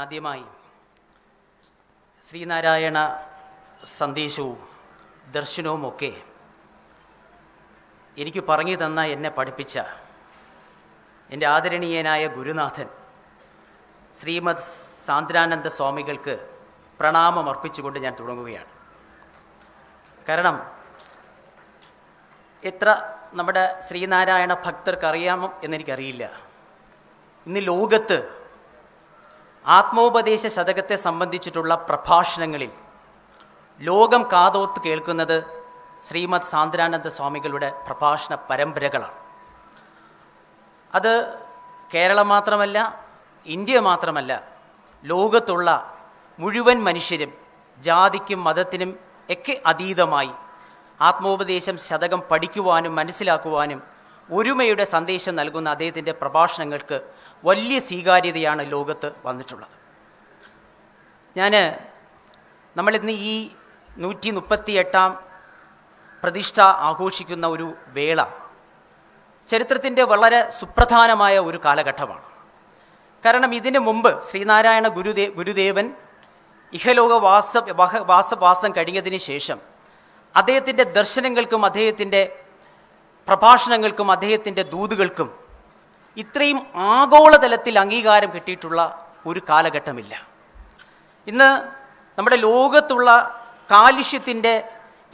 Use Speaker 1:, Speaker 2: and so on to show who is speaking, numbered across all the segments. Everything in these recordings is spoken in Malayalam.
Speaker 1: ആദ്യമായി ശ്രീനാരായണ സന്ദേശവും ദർശനവുമൊക്കെ എനിക്ക് പറഞ്ഞു തന്ന, എന്നെ പഠിപ്പിച്ച എൻ്റെ ആദരണീയനായ ഗുരുനാഥൻ ശ്രീമദ് സാന്ദ്രാനന്ദ സ്വാമികൾക്ക് പ്രണാമം അർപ്പിച്ചുകൊണ്ട് ഞാൻ തുടങ്ങുകയാണ്. കാരണം എത്ര നമ്മുടെ ശ്രീനാരായണ ഭക്തർക്ക് അറിയാമോ എന്നെനിക്കറിയില്ല, ഇന്ന് ലോകത്ത് ആത്മോപദേശ ശതകത്തെ സംബന്ധിച്ചിട്ടുള്ള പ്രഭാഷണങ്ങളിൽ ലോകം കാതോർത്ത് കേൾക്കുന്നത് ശ്രീമദ് സാന്ദ്രാനന്ദ സ്വാമികളുടെ പ്രഭാഷണ പരമ്പരകളാണ്. അത് കേരളം മാത്രമല്ല, ഇന്ത്യ മാത്രമല്ല, ലോകത്തുള്ള മുഴുവൻ മനുഷ്യരും ജാതിക്കും മതത്തിനും ഒക്കെ അതീതമായി ആത്മോപദേശം ശതകം പഠിക്കുവാനും മനസ്സിലാക്കുവാനും ഒരുമയുടെ സന്ദേശം നൽകുന്ന അദ്ദേഹത്തിൻ്റെ പ്രഭാഷണങ്ങൾക്ക് വലിയ സ്വീകാര്യതയാണ് ലോകത്ത് വന്നിട്ടുള്ളത്. നമ്മളിന്ന് ഈ 138 പ്രതിഷ്ഠ ആഘോഷിക്കുന്ന ഒരു വേള ചരിത്രത്തിൻ്റെ വളരെ സുപ്രധാനമായ ഒരു കാലഘട്ടമാണ്. കാരണം ഇതിനു മുമ്പ് ശ്രീനാരായണ ഗുരുദേവൻ ഇഹലോക വാസം കഴിഞ്ഞതിന് ശേഷം അദ്ദേഹത്തിൻ്റെ ദർശനങ്ങൾക്കും അദ്ദേഹത്തിൻ്റെ പ്രഭാഷണങ്ങൾക്കും അദ്ദേഹത്തിൻ്റെ ദൂതുകൾക്കും ഇത്രയും ആഗോളതലത്തിൽ അംഗീകാരം കിട്ടിയിട്ടുള്ള ഒരു കാലഘട്ടമില്ല. ഇന്ന് നമ്മുടെ ലോകത്തുള്ള കാലുഷ്യത്തിൻ്റെ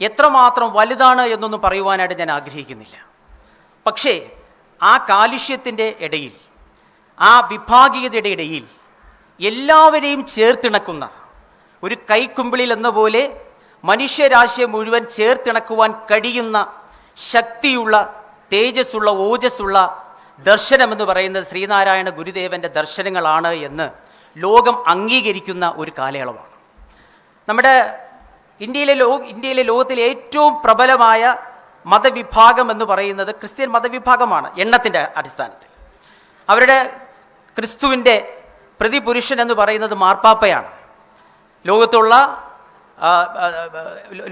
Speaker 1: എത്രമാത്രം വലുതാണ് എന്നൊന്നും പറയുവാനായിട്ട് ഞാൻ ആഗ്രഹിക്കുന്നില്ല. പക്ഷേ ആ കാലുഷ്യത്തിൻ്റെ ഇടയിൽ, ആ വിഭാഗീയതയുടെ ഇടയിൽ എല്ലാവരെയും ചേർത്തിണക്കുന്ന ഒരു കൈക്കുമ്പിളിൽ എന്ന പോലെ മനുഷ്യരാശിയെ മുഴുവൻ ചേർത്തിണക്കുവാൻ കഴിയുന്ന ശക്തിയുള്ള, തേജസ്സുള്ള, ഓജസ്സുള്ള ദർശനമെന്ന് പറയുന്നത് ശ്രീനാരായണ ഗുരുദേവൻ്റെ ദർശനങ്ങളാണ് എന്ന് ലോകം അംഗീകരിക്കുന്ന ഒരു കാലയളവാണ്. നമ്മുടെ ഇന്ത്യയിലെ ലോകത്തിലെ ഏറ്റവും പ്രബലമായ മതവിഭാഗം എന്ന് പറയുന്നത് ക്രിസ്ത്യൻ മതവിഭാഗമാണ്. എണ്ണത്തിൻ്റെ അടിസ്ഥാനത്തിൽ അവരുടെ ക്രിസ്തുവിൻ്റെ പ്രതിപുരുഷൻ എന്ന് പറയുന്നത് മാർപ്പാപ്പയാണ്.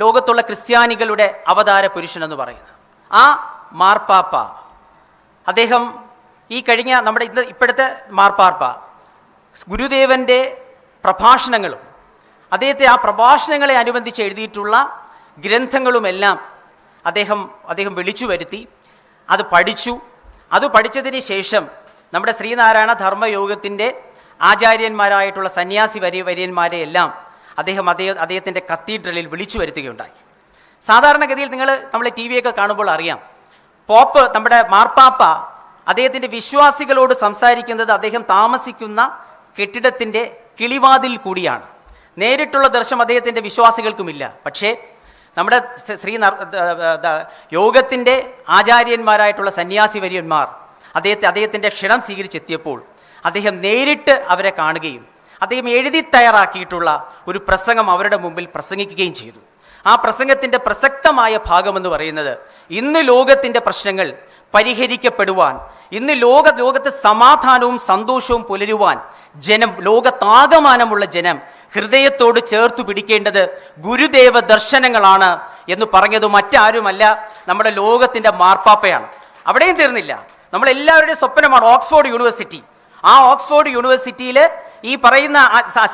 Speaker 1: ലോകത്തുള്ള ക്രിസ്ത്യാനികളുടെ അവതാര പുരുഷൻ എന്ന് പറയുന്നത് ആ മാർപ്പാപ്പ, അദ്ദേഹം ഈ കഴിഞ്ഞ നമ്മുടെ ഇപ്പോഴത്തെ മാർപ്പാപ്പ ഗുരുദേവൻ്റെ പ്രഭാഷണങ്ങളും ആ പ്രഭാഷണങ്ങളെ അനുബന്ധിച്ച് എഴുതിയിട്ടുള്ള ഗ്രന്ഥങ്ങളുമെല്ലാം അദ്ദേഹം വിളിച്ചു വരുത്തി, അത് പഠിച്ചു. അത് പഠിച്ചതിന് ശേഷം നമ്മുടെ ശ്രീനാരായണ ധർമ്മയോഗത്തിൻ്റെ ആചാര്യന്മാരായിട്ടുള്ള സന്യാസി വര്യന്മാരെ എല്ലാം അദ്ദേഹത്തിൻ്റെ കത്തീഡ്രലിൽ വിളിച്ചു വരുത്തുകയുണ്ടായി. സാധാരണഗതിയിൽ നമ്മൾ ടി വിയൊക്കെ കാണുമ്പോൾ അറിയാം, പോപ്പ് നമ്മുടെ മാർപ്പാപ്പ അദ്ദേഹത്തിൻ്റെ വിശ്വാസികളോട് സംസാരിക്കുന്നത് അദ്ദേഹം താമസിക്കുന്ന കെട്ടിടത്തിൻ്റെ കിളിവാതിൽ കൂടിയാണ്. നേരിട്ടുള്ള ദർശനം അദ്ദേഹത്തിൻ്റെ വിശ്വാസികൾക്കുമില്ല. പക്ഷേ നമ്മുടെ യോഗത്തിൻ്റെ ആചാര്യന്മാരായിട്ടുള്ള സന്യാസി വര്യന്മാർ അദ്ദേഹത്തിൻ്റെ ക്ഷണം സ്വീകരിച്ചെത്തിയപ്പോൾ അദ്ദേഹം നേരിട്ട് അവരെ കാണുകയും അദ്ദേഹം എഴുതി തയ്യാറാക്കിയിട്ടുള്ള ഒരു പ്രസംഗം അവരുടെ മുമ്പിൽ പ്രസംഗിക്കുകയും ചെയ്തു. ആ പ്രസംഗത്തിൻ്റെ പ്രസക്തമായ ഭാഗമെന്ന് പറയുന്നത്, ഇന്ന് ലോകത്തിൻ്റെ പ്രശ്നങ്ങൾ പരിഹരിക്കപ്പെടുവാൻ, ഇന്ന് ലോകത്ത് സമാധാനവും സന്തോഷവും പുലരുവാൻ ലോകത്താകമാനമുള്ള ജനം ഹൃദയത്തോട് ചേർത്തു പിടിക്കേണ്ടത് ഗുരുദേവ ദർശനങ്ങളാണ് എന്ന് പറഞ്ഞത് മറ്റാരുമല്ല, നമ്മുടെ ലോകത്തിൻ്റെ മാർപ്പാപ്പയാണ്. അവിടെയും തീർന്നില്ല, നമ്മളെല്ലാവരുടെയും സ്വപ്നമാണ് ഓക്സ്ഫോർഡ് യൂണിവേഴ്സിറ്റി. ആ ഓക്സ്ഫോർഡ് യൂണിവേഴ്സിറ്റിയിൽ ഈ പറയുന്ന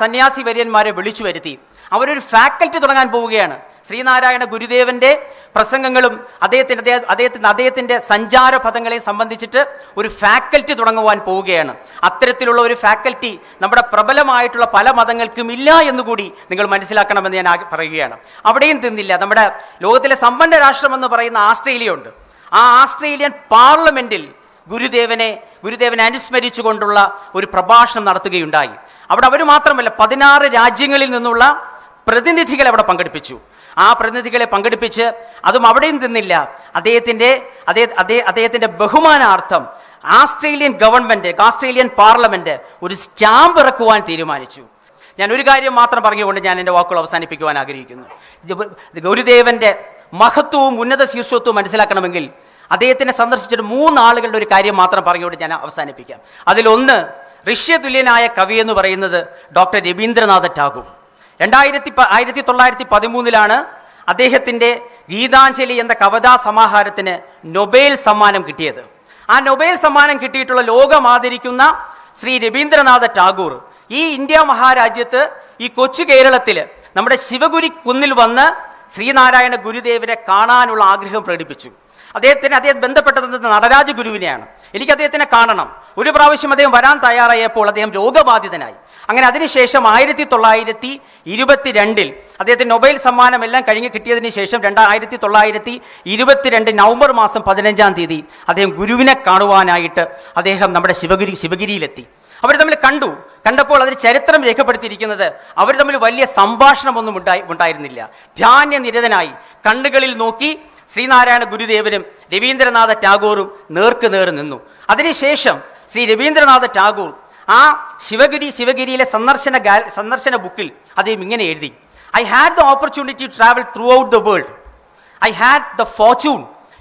Speaker 1: സന്യാസി വര്യന്മാരെ വിളിച്ചു വരുത്തി അവരൊരു ഫാക്കൽറ്റി തുടങ്ങാൻ പോവുകയാണ്. ശ്രീനാരായണ ഗുരുദേവന്റെ പ്രസംഗങ്ങളും അദ്ദേഹത്തിന്റെ സഞ്ചാരപഥങ്ങളെയും സംബന്ധിച്ചിട്ട് ഒരു ഫാക്കൽറ്റി തുടങ്ങുവാൻ പോവുകയാണ്. അത്തരത്തിലുള്ള ഒരു ഫാക്കൽറ്റി നമ്മുടെ പ്രബലമായിട്ടുള്ള പല മതങ്ങൾക്കും ഇല്ല എന്നുകൂടി നിങ്ങൾ മനസ്സിലാക്കണമെന്ന് ഞാൻ പറയുകയാണ്. അവിടെയും തീർന്നില്ല, നമ്മുടെ ലോകത്തിലെ സമ്പന്ന രാഷ്ട്രമെന്ന് പറയുന്ന ആസ്ട്രേലിയ ഉണ്ട്. ആ ആസ്ട്രേലിയൻ പാർലമെന്റിൽ ഗുരുദേവനെ അനുസ്മരിച്ചുകൊണ്ടുള്ള ഒരു പ്രഭാഷണം നടത്തുകയുണ്ടായി. അവിടെ അവർ മാത്രമല്ല, 16 രാജ്യങ്ങളിൽ നിന്നുള്ള പ്രതിനിധികളെ അവിടെ പങ്കെടുപ്പിച്ചു. ആ പ്രതിനിധികളെ പങ്കെടുപ്പിച്ച് അതും അവിടെയും നിന്നില്ല, അദ്ദേഹത്തിന്റെ ബഹുമാനാർത്ഥം ആസ്ട്രേലിയൻ പാർലമെന്റ് ഒരു സ്റ്റാമ്പ് ഇറക്കുവാൻ തീരുമാനിച്ചു. ഞാൻ ഒരു കാര്യം മാത്രം പറഞ്ഞുകൊണ്ട് ഞാൻ എൻ്റെ വാക്കുകൾ അവസാനിപ്പിക്കുവാൻ ആഗ്രഹിക്കുന്നു. ഗുരുദേവന്റെ മഹത്വവും ഉന്നത ശീർഷത്വവും മനസ്സിലാക്കണമെങ്കിൽ അദ്ദേഹത്തിനെ സന്ദർശിച്ചിട്ട് 3 ആളുകളുടെ ഒരു കാര്യം മാത്രം പറഞ്ഞുകൊണ്ട് ഞാൻ അവസാനിപ്പിക്കാം. അതിലൊന്ന്, ഋഷ്യതുല്യനായ കവി എന്ന് പറയുന്നത് ഡോക്ടർ രവീന്ദ്രനാഥ ടാഗോർ. 1913 അദ്ദേഹത്തിൻ്റെ ഗീതാഞ്ജലി എന്ന കവിതാ സമാഹാരത്തിന് നൊബേൽ സമ്മാനം കിട്ടിയത്. ആ നൊബേൽ സമ്മാനം കിട്ടിയിട്ടുള്ള ലോകം ആദരിക്കുന്ന ശ്രീ രവീന്ദ്രനാഥ ടാഗോർ ഈ ഇന്ത്യ മഹാരാജ്യത്ത് ഈ കൊച്ചു കേരളത്തിൽ നമ്മുടെ ശിവഗിരി കുന്നിൽ വന്ന് ശ്രീനാരായണ ഗുരുദേവനെ കാണാനുള്ള ആഗ്രഹം പ്രകടിപ്പിച്ചു. അദ്ദേഹം ബന്ധപ്പെട്ടത് നടരാജ ഗുരുവിനെയാണ്. എനിക്ക് അദ്ദേഹത്തിനെ കാണണം. ഒരു പ്രാവശ്യം അദ്ദേഹം വരാൻ തയ്യാറായപ്പോൾ അദ്ദേഹം രോഗബാധിതനായി. അങ്ങനെ അതിനുശേഷം 1922 അദ്ദേഹത്തിന് നൊബേൽ സമ്മാനം എല്ലാം കഴിഞ്ഞ് കിട്ടിയതിന് ശേഷം 1922 നവംബർ മാസം 15 അദ്ദേഹം ഗുരുവിനെ കാണുവാനായിട്ട് അദ്ദേഹം നമ്മുടെ ശിവഗിരിയിലെത്തി. അവർ തമ്മിൽ കണ്ടപ്പോൾ അതിന് ചരിത്രം രേഖപ്പെടുത്തിയിരിക്കുന്നത് അവർ തമ്മിൽ വലിയ സംഭാഷണമൊന്നും ഉണ്ടായിരുന്നില്ല. ധ്യാനനിരതനായി കണ്ണുകളിൽ നോക്കി ശ്രീനാരായണ ഗുരുദേവനും രവീന്ദ്രനാഥ ടാഗോറും നേർ നിന്നു. അതിനുശേഷം ശ്രീ രവീന്ദ്രനാഥ ടാഗോർ ആ ശിവഗിരിയിലെ സന്ദർശന ബുക്കിൽ അദ്ദേഹം ഇങ്ങനെ എഴുതി: I had the opportunity to travel throughout the world. I had the fortune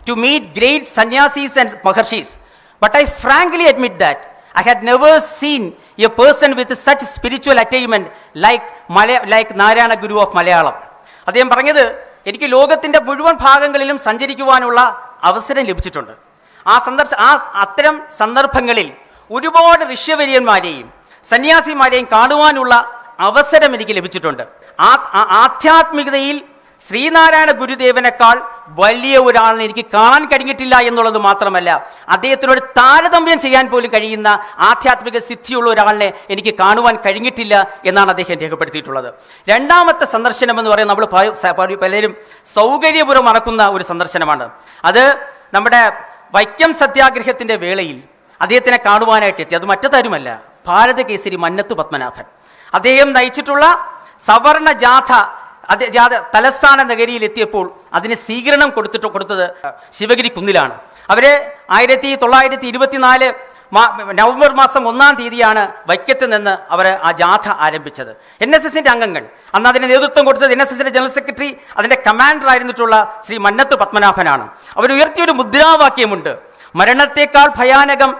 Speaker 1: to meet great sanyasis and maharshis. But I frankly admit that I had never seen a person with such spiritual attainment like Narayana Guru of Malayalam. അദ്ദേഹം പറഞ്ഞത്, എനിക്ക് ലോകത്തിന്റെ മുഴുവൻ ഭാഗങ്ങളിലും സഞ്ചരിക്കുവാനുള്ള അവസരം ലഭിച്ചിട്ടുണ്ട്. അത്തരം സന്ദർഭങ്ങളിൽ ഒരുപാട് ഋഷ്യവര്യന്മാരെയും സന്യാസിമാരെയും കാണുവാനുള്ള അവസരം എനിക്ക് ലഭിച്ചിട്ടുണ്ട്. ആധ്യാത്മികതയിൽ ശ്രീനാരായണ ഗുരുദേവനേക്കാൾ വലിയ ഒരാളിനെ എനിക്ക് കാണാൻ കഴിഞ്ഞിട്ടില്ല എന്നുള്ളത് മാത്രമല്ല, അദ്ദേഹത്തിനോട് താരതമ്യം ചെയ്യാൻ പോലും കഴിയുന്ന ആധ്യാത്മിക സിദ്ധിയുള്ള ഒരാളിനെ എനിക്ക് കാണുവാൻ കഴിഞ്ഞിട്ടില്ല എന്നാണ് അദ്ദേഹം രേഖപ്പെടുത്തിയിട്ടുള്ളത്. രണ്ടാമത്തെ സന്ദർശനം എന്ന് പറയുന്നത് നമ്മൾ പലരും സൗകര്യപുരം മറക്കുന്ന ഒരു സന്ദർശനമാണ്. അത് നമ്മുടെ വൈക്കം സത്യാഗ്രഹത്തിന്റെ വേളയിൽ അദ്ദേഹത്തിനെ കാണുവാനായിട്ട് എത്തി. അത് മറ്റൊരുമല്ല, ഭാരതകേസരി മന്നത്ത് പത്മനാഭൻ. അദ്ദേഹം നയിച്ചിട്ടുള്ള സവർണ ജാഥ തലസ്ഥാന നഗരിയിൽ എത്തിയപ്പോൾ അതിന് സ്വീകരണം കൊടുത്തത് ശിവഗിരി കുന്നിലാണ്. അവര് 1924 നവംബർ മാസം 1 വൈക്കത്ത് നിന്ന് അവർ ആ ജാഥ ആരംഭിച്ചത്. NSSന്റെ അംഗങ്ങൾ, അന്ന് അതിന് നേതൃത്വം കൊടുത്തത് NSSന്റെ ജനറൽ സെക്രട്ടറി, അതിന്റെ കമാൻഡർ ആയിരുന്നിട്ടുള്ള ശ്രീ മന്നത്ത് പത്മനാഭനാണ്. അവരുയർത്തിയൊരു മുദ്രാവാക്യമുണ്ട്: മരണത്തെക്കാൾ ഭയാനകം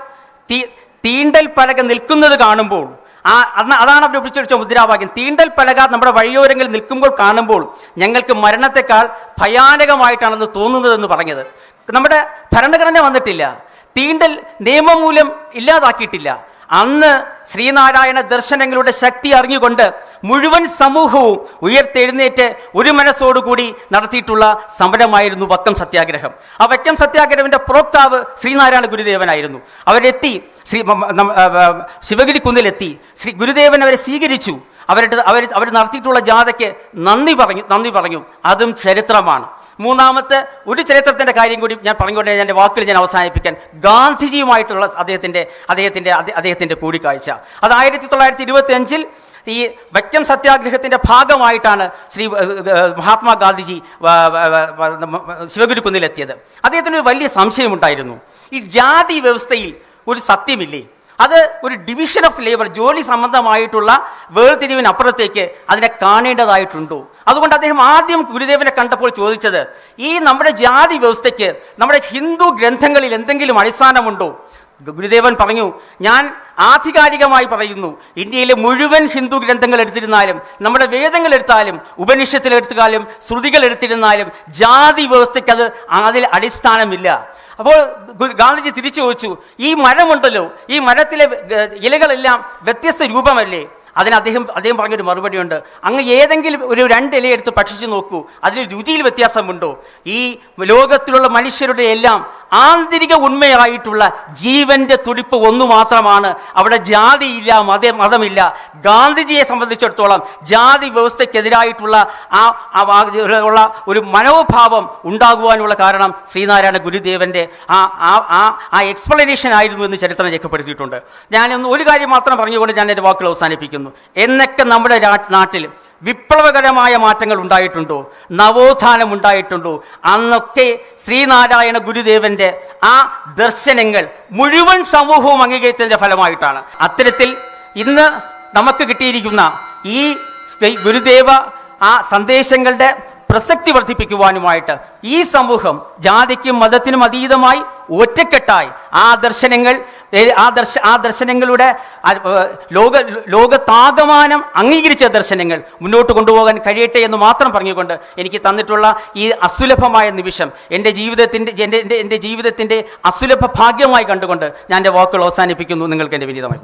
Speaker 1: തീണ്ടൽ പലക നിൽക്കുന്നത് കാണുമ്പോൾ. അതാണ് അവർ വിളിച്ചൊഴിച്ച മുദ്രാവാക്യം. തീണ്ടൽ പലക നമ്മുടെ വഴിയോരങ്ങളിൽ നിൽക്കുമ്പോൾ കാണുമ്പോൾ ഞങ്ങൾക്ക് മരണത്തെക്കാൾ ഭയാനകമായിട്ടാണെന്ന് തോന്നുന്നതെന്ന് പറഞ്ഞത്. നമ്മുടെ ഭരണഘടന വന്നിട്ടില്ല, തീണ്ടൽ നിയമം മൂലം ഇല്ലാതാക്കിയിട്ടില്ല. അന്ന് ശ്രീനാരായണ ദർശനങ്ങളുടെ ശക്തി അറിഞ്ഞുകൊണ്ട് മുഴുവൻ സമൂഹവും ഉയർത്തെഴുന്നേറ്റ് ഒരു മനസ്സോടുകൂടി നടത്തിയിട്ടുള്ള സമരമായിരുന്നു വക്കം സത്യാഗ്രഹം. ആ വക്കം സത്യാഗ്രഹത്തിന്റെ പ്രോക്താവ് ശ്രീനാരായണ ഗുരുദേവനായിരുന്നു. അവരെത്തി ശിവഗിരി കുന്നിലെത്തി. ശ്രീ ഗുരുദേവൻ അവരെ സ്വീകരിച്ചു. അവർ നടത്തിയിട്ടുള്ള ജാഥയ്ക്ക് നന്ദി പറഞ്ഞു. അതും ചരിത്രമാണ്. മൂന്നാമത്തെ ഒരു ചരിത്രത്തിന്റെ കാര്യം കൂടി ഞാൻ പറഞ്ഞുകൊണ്ട് എൻ്റെ വാക്കുകൾ ഞാൻ അവസാനിപ്പിക്കാൻ. ഗാന്ധിജിയുമായിട്ടുള്ള അദ്ദേഹത്തിന്റെ കൂടിക്കാഴ്ച. അത് 1925 ഈ വൈക്കം സത്യാഗ്രഹത്തിന്റെ ഭാഗമായിട്ടാണ് ശ്രീ മഹാത്മാഗാന്ധിജി ശിവഗിരി കുന്നിലെത്തിയത്. അദ്ദേഹത്തിന് ഒരു വലിയ സംശയമുണ്ടായിരുന്നു. ഈ ജാതി വ്യവസ്ഥയിൽ ഒരു സത്യമില്ലേ? അത് ഒരു ഡിവിഷൻ ഓഫ് ലേബർ, ജോലി സംബന്ധമായിട്ടുള്ള വേർതിരിവിനപ്പുറത്തേക്ക് അതിനെ കാണേണ്ടതായിട്ടുണ്ടോ? അതുകൊണ്ട് അദ്ദേഹം ആദ്യം ഗുരുദേവനെ കണ്ടപ്പോൾ ചോദിച്ചത്, ഈ നമ്മുടെ ജാതി വ്യവസ്ഥയ്ക്ക് നമ്മുടെ ഹിന്ദു ഗ്രന്ഥങ്ങളിൽ എന്തെങ്കിലും അടിസ്ഥാനമുണ്ടോ? ഗുരുദേവൻ പറഞ്ഞു, ഞാൻ ആധികാരികമായി പറയുന്നു, ഇന്ത്യയിലെ മുഴുവൻ ഹിന്ദു ഗ്രന്ഥങ്ങൾ എടുത്തിരുന്നാലും, നമ്മുടെ വേദങ്ങൾ എടുത്താലും, ഉപനിഷത്തിലെടുത്താലും, ശ്രുതികൾ എടുത്തിരുന്നാലും ജാതി വ്യവസ്ഥയ്ക്ക് അതിൽ അടിസ്ഥാനമില്ല. അപ്പോൾ ഗാന്ധിജി തിരിച്ചു ചോദിച്ചു, ഈ മരമുണ്ടല്ലോ, ഈ മരത്തിലെ ഇലകളെല്ലാം വ്യത്യസ്ത രൂപമല്ലേ? അതിന് അദ്ദേഹം പറഞ്ഞൊരു മറുപടിയുണ്ട്, അങ്ങ് ഏതെങ്കിലും ഒരു 2 ഇല എടുത്ത് ഭക്ഷിച്ചു നോക്കൂ, അതിൽ രുചിയിൽ വ്യത്യാസമുണ്ടോ? ഈ ലോകത്തിലുള്ള മനുഷ്യരുടെ എല്ലാം ആന്തരിക ഉണ്മയായിട്ടുള്ള ജീവന്റെ തുടിപ്പ് ഒന്നു മാത്രമാണ്. അവിടെ ജാതിയില്ല, മതമില്ല. ഗാന്ധിജിയെ സംബന്ധിച്ചിടത്തോളം ജാതി വ്യവസ്ഥയ്ക്കെതിരായിട്ടുള്ള ഒരു മനോഭാവം ഉണ്ടാകുവാനുള്ള കാരണം ശ്രീനാരായണ ഗുരുദേവന്റെ ആ എക്സ്പ്ലനേഷൻ ആയിരുന്നു എന്ന് ചരിത്രം രേഖപ്പെടുത്തിയിട്ടുണ്ട്. ഞാനൊന്ന് ഒരു കാര്യം മാത്രം പറഞ്ഞുകൊണ്ട് ഞാൻ എൻ്റെ വാക്കുകൾ അവസാനിപ്പിക്കുന്നു. എന്നൊക്കെ നമ്മുടെ നാട്ടിൽ വിപ്ലവകരമായ മാറ്റങ്ങൾ ഉണ്ടായിട്ടുണ്ടോ, നവോത്ഥാനം ഉണ്ടായിട്ടുണ്ടോ, അന്നൊക്കെ ശ്രീനാരായണ ഗുരുദേവന്റെ ആ ദർശനങ്ങൾ മുഴുവൻ സമൂഹവും അംഗീകരിച്ചതിന്റെ ഫലമായിട്ടാണ്. അത്തരത്തിൽ ഇന്ന് നമുക്ക് കിട്ടിയിരിക്കുന്ന ഈ ഗുരുദേവ ആ സന്ദേശങ്ങളുടെ പ്രസക്തി വർദ്ധിപ്പിക്കുവാനുമായിട്ട് ഈ സമൂഹം ജാതിക്കും മതത്തിനും അതീതമായി ഒറ്റക്കെട്ടായി ആ ദർശനങ്ങളുടെ ലോകത്താകമാനം അംഗീകരിച്ച ദർശനങ്ങൾ മുന്നോട്ട് കൊണ്ടുപോകാൻ കഴിയട്ടെ എന്ന് മാത്രം പറഞ്ഞുകൊണ്ട് എനിക്ക് തന്നിട്ടുള്ള ഈ അസുലഭമായ നിമിഷം എൻ്റെ ജീവിതത്തിൻ്റെ അസുലഭ ഭാഗ്യമായി കണ്ടുകൊണ്ട് ഞാൻ എൻ്റെ വാക്കുകൾ അവസാനിപ്പിക്കുന്നു. നിങ്ങൾക്ക് എൻ്റെ വിനീതമായി.